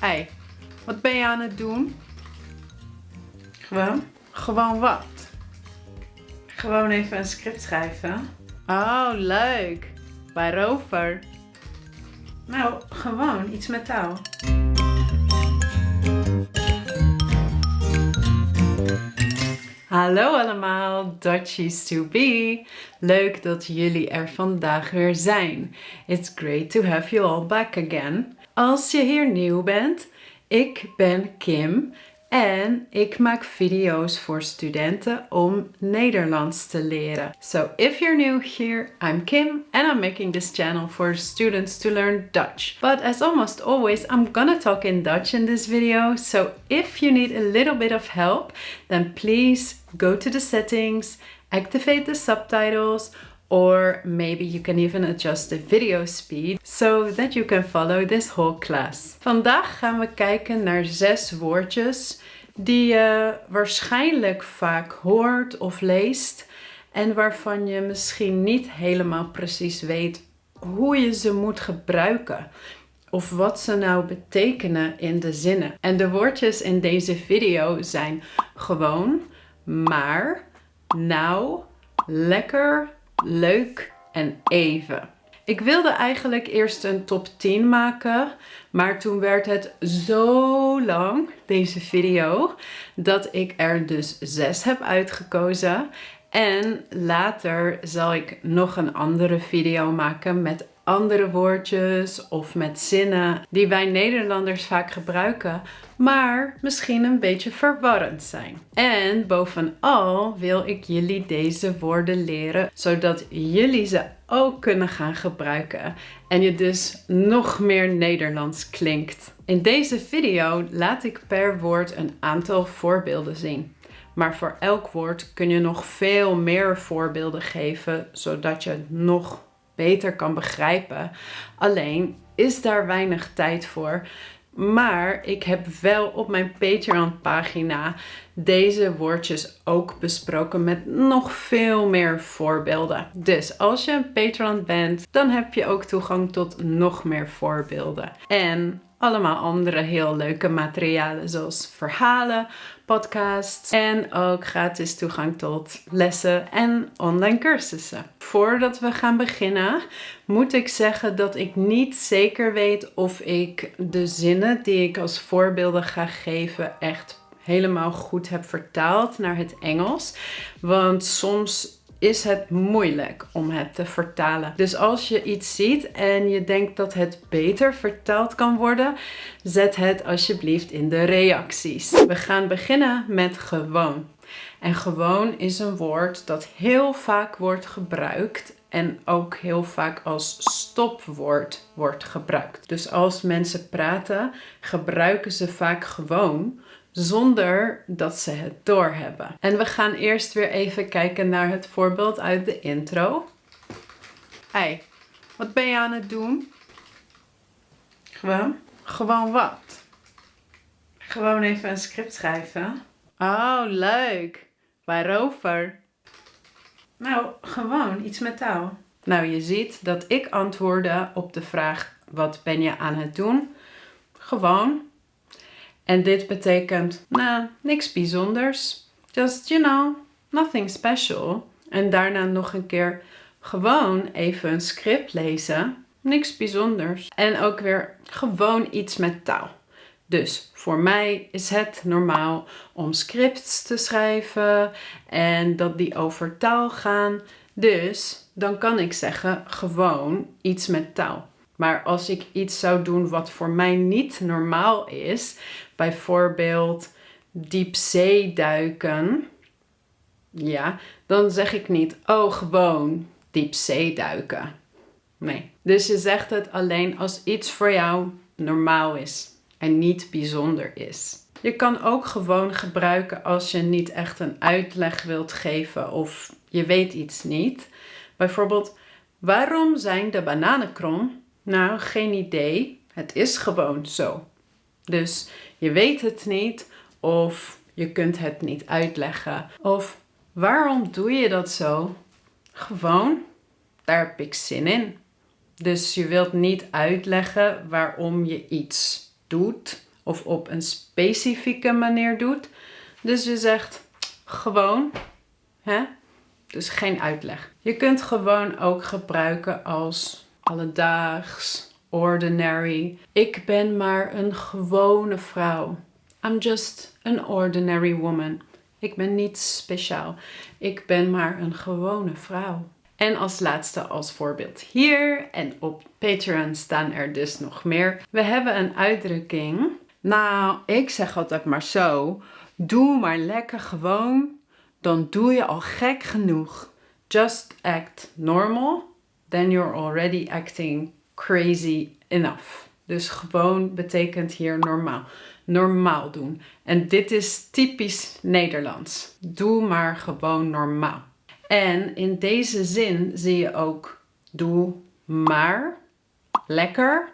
Hey, wat ben je aan het doen? Gewoon? Gewoon wat? Gewoon even een script schrijven. Oh, leuk. Waarover? Nou, gewoon iets met taal. Hallo allemaal, Dutchies to be. Leuk dat jullie er vandaag weer zijn. It's great to have you all back again. Als je hier nieuw bent, ik ben Kim en ik maak video's voor studenten om Nederlands te leren. So if you're new here, I'm Kim and I'm making this channel for students to learn Dutch. But as almost always, I'm gonna talk in Dutch in this video. So if you need a little bit of help, then please go to the settings, activate the subtitles, or maybe you can even adjust the video speed so that you can follow this whole class. Vandaag gaan we kijken naar 6 woordjes die je waarschijnlijk vaak hoort of leest en waarvan je misschien niet helemaal precies weet hoe je ze moet gebruiken. Of wat ze nou betekenen in de zinnen. En de woordjes in deze video zijn gewoon, maar, nou, lekker, leuk en even. Ik wilde eigenlijk eerst een top 10 maken, maar toen werd het zo lang, deze video, dat ik er dus 6 heb uitgekozen. En later zal ik nog een andere video maken met andere woordjes of met zinnen die wij Nederlanders vaak gebruiken, maar misschien een beetje verwarrend zijn. En bovenal wil ik jullie deze woorden leren, zodat jullie ze ook kunnen gaan gebruiken en je dus nog meer Nederlands klinkt. In deze video laat ik per woord een aantal voorbeelden zien. Maar voor elk woord kun je nog veel meer voorbeelden geven, zodat je het nog beter kan begrijpen. Alleen is daar weinig tijd voor. Maar ik heb wel op mijn Patreon pagina deze woordjes ook besproken met nog veel meer voorbeelden. Dus als je een Patreon bent, dan heb je ook toegang tot nog meer voorbeelden. En allemaal andere heel leuke materialen zoals verhalen, podcasts en ook gratis toegang tot lessen en online cursussen. Voordat we gaan beginnen moet ik zeggen dat ik niet zeker weet of ik de zinnen die ik als voorbeelden ga geven echt helemaal goed heb vertaald naar het Engels. Want soms is het moeilijk om het te vertalen. Dus als je iets ziet en je denkt dat het beter vertaald kan worden, zet het alsjeblieft in de reacties. We gaan beginnen met gewoon. En gewoon is een woord dat heel vaak wordt gebruikt en ook heel vaak als stopwoord wordt gebruikt. Dus als mensen praten, gebruiken ze vaak gewoon zonder dat ze het doorhebben. En we gaan eerst weer even kijken naar het voorbeeld uit de intro. Hey, wat ben je aan het doen? Gewoon? Gewoon wat? Gewoon even een script schrijven. Oh, leuk. Waarover? Nou, gewoon iets met taal. Nou, je ziet dat ik antwoordde op de vraag: wat ben je aan het doen? Gewoon. En dit betekent, nou, niks bijzonders. Just, nothing special. En daarna nog een keer gewoon even een script lezen. Niks bijzonders. En ook weer gewoon iets met taal. Dus voor mij is het normaal om scripts te schrijven en dat die over taal gaan. Dus dan kan ik zeggen gewoon iets met taal. Maar als ik iets zou doen wat voor mij niet normaal is, bijvoorbeeld diepzee duiken, ja, dan zeg ik niet, oh gewoon diepzee duiken. Nee, dus je zegt het alleen als iets voor jou normaal is en niet bijzonder is. Je kan ook gewoon gebruiken als je niet echt een uitleg wilt geven of je weet iets niet. Bijvoorbeeld, waarom zijn de bananen krom? Nou, geen idee. Het is gewoon zo. Dus je weet het niet of je kunt het niet uitleggen. Of waarom doe je dat zo? Gewoon, daar heb ik zin in. Dus je wilt niet uitleggen waarom je iets doet of op een specifieke manier doet. Dus je zegt gewoon, hè? Dus geen uitleg. Je kunt gewoon ook gebruiken als alledaags, ordinary. Ik ben maar een gewone vrouw. I'm just an ordinary woman. Ik ben niet speciaal. Ik ben maar een gewone vrouw. En als laatste als voorbeeld hier en op Patreon staan er dus nog meer. We hebben een uitdrukking. Nou, ik zeg altijd maar zo. Doe maar lekker gewoon. Dan doe je al gek genoeg. Just act normal. Then you're already acting crazy enough. Dus gewoon betekent hier normaal. Normaal doen. En dit is typisch Nederlands. Doe maar gewoon normaal. En in deze zin zie je ook doe maar lekker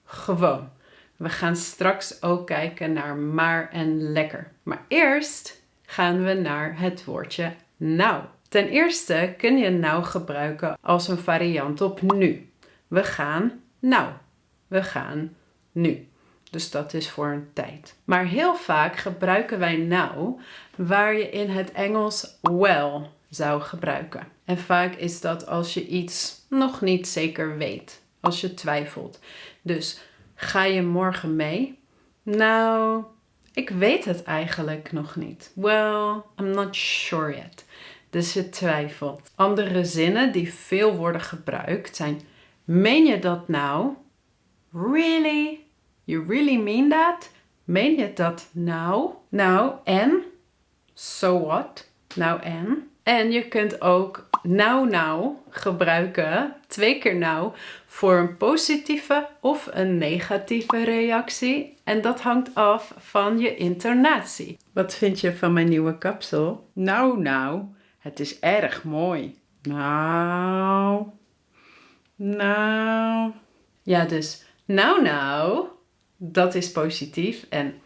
gewoon. We gaan straks ook kijken naar maar en lekker. Maar eerst gaan we naar het woordje nou. Ten eerste kun je nou gebruiken als een variant op nu. We gaan nou. We gaan nu. Dus dat is voor een tijd. Maar heel vaak gebruiken wij now waar je in het Engels well zou gebruiken. En vaak is dat als je iets nog niet zeker weet. Als je twijfelt. Dus ga je morgen mee? Nou, ik weet het eigenlijk nog niet. Well, I'm not sure yet. Dus je twijfelt. Andere zinnen die veel worden gebruikt zijn: meen je dat nou? Really? You really mean that? Meen je dat nou? Nou en? So what? Nou en? En je kunt ook nou gebruiken, 2 keer nou, voor een positieve of een negatieve reactie. En dat hangt af van je intonatie. Wat vind je van mijn nieuwe kapsel? Nou, het is erg mooi. Nou. Ja, dus nou, dat is positief. En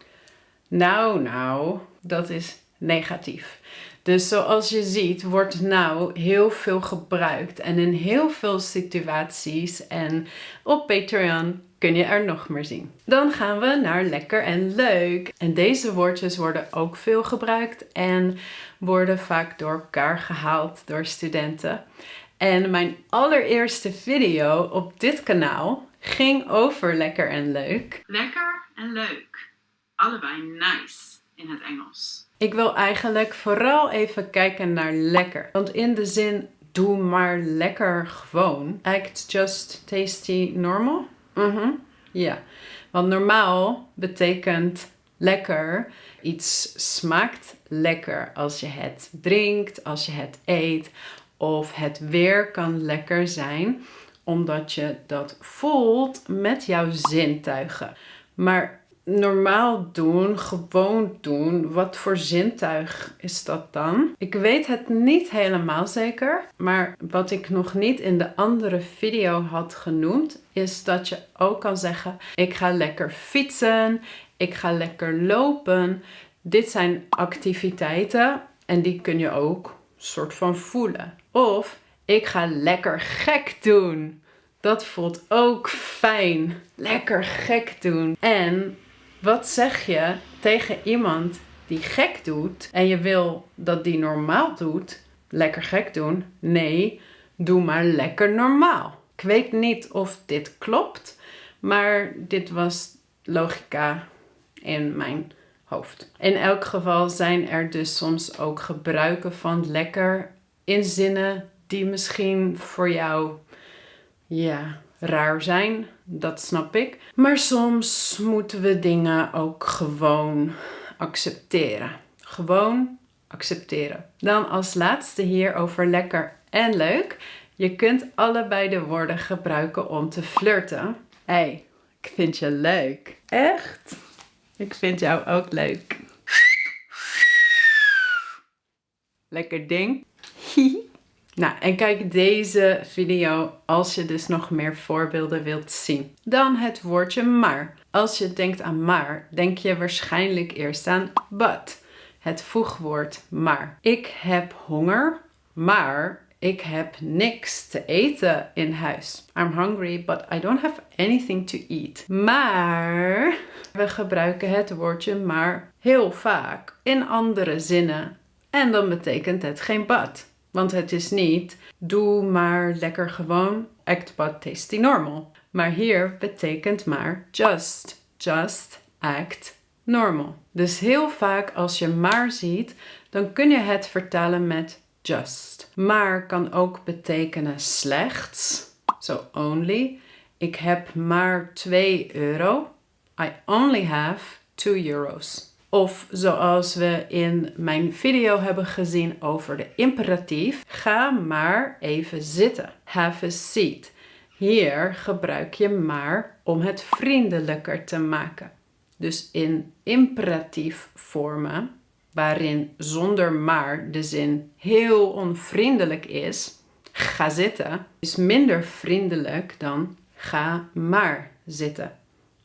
nou, dat is negatief. Dus zoals je ziet wordt nou heel veel gebruikt. En in heel veel situaties. En op Patreon kun je er nog meer zien. Dan gaan we naar lekker en leuk. En deze woordjes worden ook veel gebruikt. En worden vaak door elkaar gehaald door studenten. En mijn allereerste video op dit kanaal ging over lekker en leuk. Lekker en leuk. Allebei nice in het Engels. Ik wil eigenlijk vooral even kijken naar lekker. Want in de zin doe maar lekker gewoon. Act just tasty normal. Ja. Want normaal betekent lekker. Iets smaakt lekker als je het drinkt, als je het eet. Of het weer kan lekker zijn omdat je dat voelt met jouw zintuigen. Maar normaal doen, gewoon doen, wat voor zintuig is dat dan? Ik weet het niet helemaal zeker. Maar wat ik nog niet in de andere video had genoemd, is dat je ook kan zeggen: ik ga lekker fietsen, ik ga lekker lopen. Dit zijn activiteiten en die kun je ook soort van voelen. Of ik ga lekker gek doen. Dat voelt ook fijn. Lekker gek doen. En wat zeg je tegen iemand die gek doet en je wil dat die normaal doet? Lekker gek doen? Nee, doe maar lekker normaal. Ik weet niet of dit klopt, maar dit was logica in mijn hoofd. In elk geval zijn er dus soms ook gebruiken van lekker in zinnen die misschien voor jou raar zijn. Dat snap ik. Maar soms moeten we dingen ook gewoon accepteren. Gewoon accepteren. Dan als laatste hier over lekker en leuk. Je kunt allebei de woorden gebruiken om te flirten. Hey, ik vind je leuk. Echt? Ik vind jou ook leuk. Lekker ding. Nou, en kijk deze video als je dus nog meer voorbeelden wilt zien. Dan het woordje maar. Als je denkt aan maar, denk je waarschijnlijk eerst aan but. Het voegwoord maar. Ik heb honger, maar ik heb niks te eten in huis. I'm hungry, but I don't have anything to eat. Maar we we gebruiken het woordje maar heel vaak in andere zinnen. En dan betekent het geen but. Want het is niet, doe maar lekker gewoon, act but tasty normal. Maar hier betekent maar just. Just act normal. Dus heel vaak als je maar ziet, dan kun je het vertalen met just. Maar kan ook betekenen slechts. So only. Ik heb maar 2 euro. I only have 2 euros. Of zoals we in mijn video hebben gezien over de imperatief. Ga maar even zitten. Have a seat. Hier gebruik je maar om het vriendelijker te maken. Dus in imperatief vormen, waarin zonder maar de zin heel onvriendelijk is, ga zitten, is minder vriendelijk dan ga maar zitten.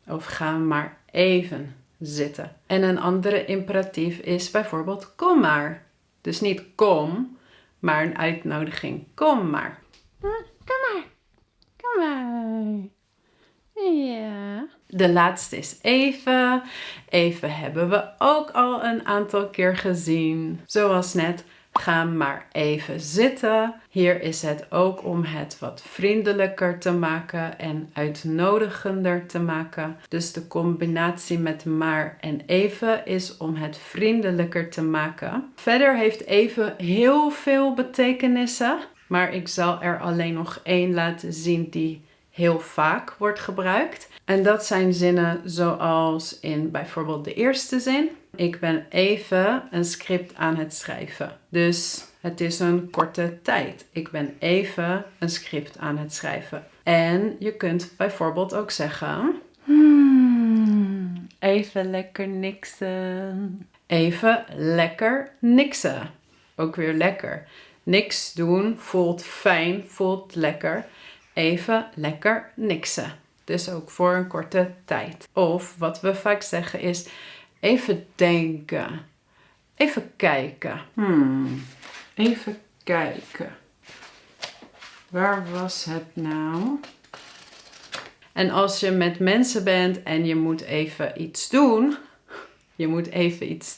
Of ga maar even zitten. En een andere imperatief is bijvoorbeeld kom maar. Dus niet kom, maar een uitnodiging. Kom maar. Kom maar. Kom maar. Ja. De laatste is even. Even hebben we ook al een aantal keer gezien. Zoals net, ga maar even zitten. Hier is het ook om het wat vriendelijker te maken en uitnodigender te maken. Dus de combinatie met maar en even is om het vriendelijker te maken. Verder heeft even heel veel betekenissen. Maar ik zal er alleen nog 1 laten zien die heel vaak wordt gebruikt. En dat zijn zinnen zoals in bijvoorbeeld de eerste zin. Ik ben even een script aan het schrijven. Dus het is een korte tijd. Ik ben even een script aan het schrijven. En je kunt bijvoorbeeld ook zeggen, even lekker niksen. Even lekker niksen. Ook weer lekker. Niks doen voelt fijn, voelt lekker. Even lekker niksen. Dus ook voor een korte tijd. Of wat we vaak zeggen is even denken. Even kijken. Even kijken. Waar was het nou? En als je met mensen bent en je moet even iets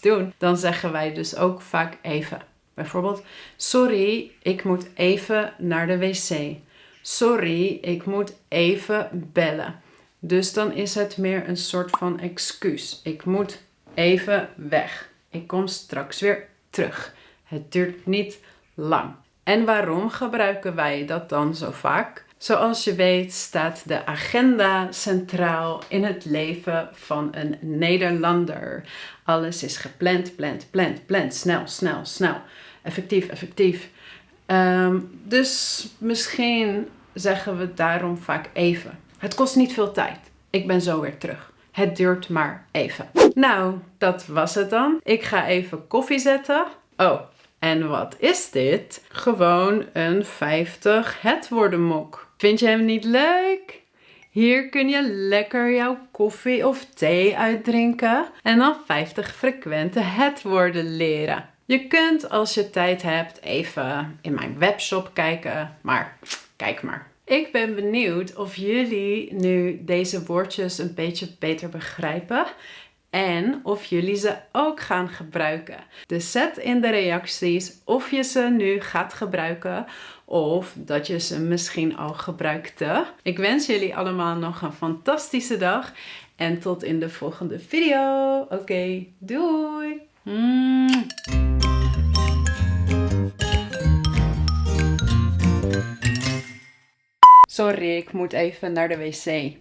doen. Dan zeggen wij dus ook vaak even. Bijvoorbeeld, sorry, ik moet even naar de wc. Sorry, ik moet even bellen. Dus dan is het meer een soort van excuus. Ik moet even weg. Ik kom straks weer terug. Het duurt niet lang. En waarom gebruiken wij dat dan zo vaak? Zoals je weet staat de agenda centraal in het leven van een Nederlander. Alles is gepland, pland. Snel. Effectief. Dus misschien zeggen we daarom vaak even. Het kost niet veel tijd. Ik ben zo weer terug. Het duurt maar even. Nou, dat was het dan. Ik ga even koffie zetten. Oh, en wat is dit? Gewoon een 50 het-woordenmok. Vind je hem niet leuk? Hier kun je lekker jouw koffie of thee uitdrinken en dan 50 frequente het-woorden leren. Je kunt als je tijd hebt even in mijn webshop kijken, maar kijk maar. Ik ben benieuwd of jullie nu deze woordjes een beetje beter begrijpen en of jullie ze ook gaan gebruiken. Dus zet in de reacties of je ze nu gaat gebruiken of dat je ze misschien al gebruikte. Ik wens jullie allemaal nog een fantastische dag en tot in de volgende video. Oké, doei! Sorry, ik moet even naar de wc.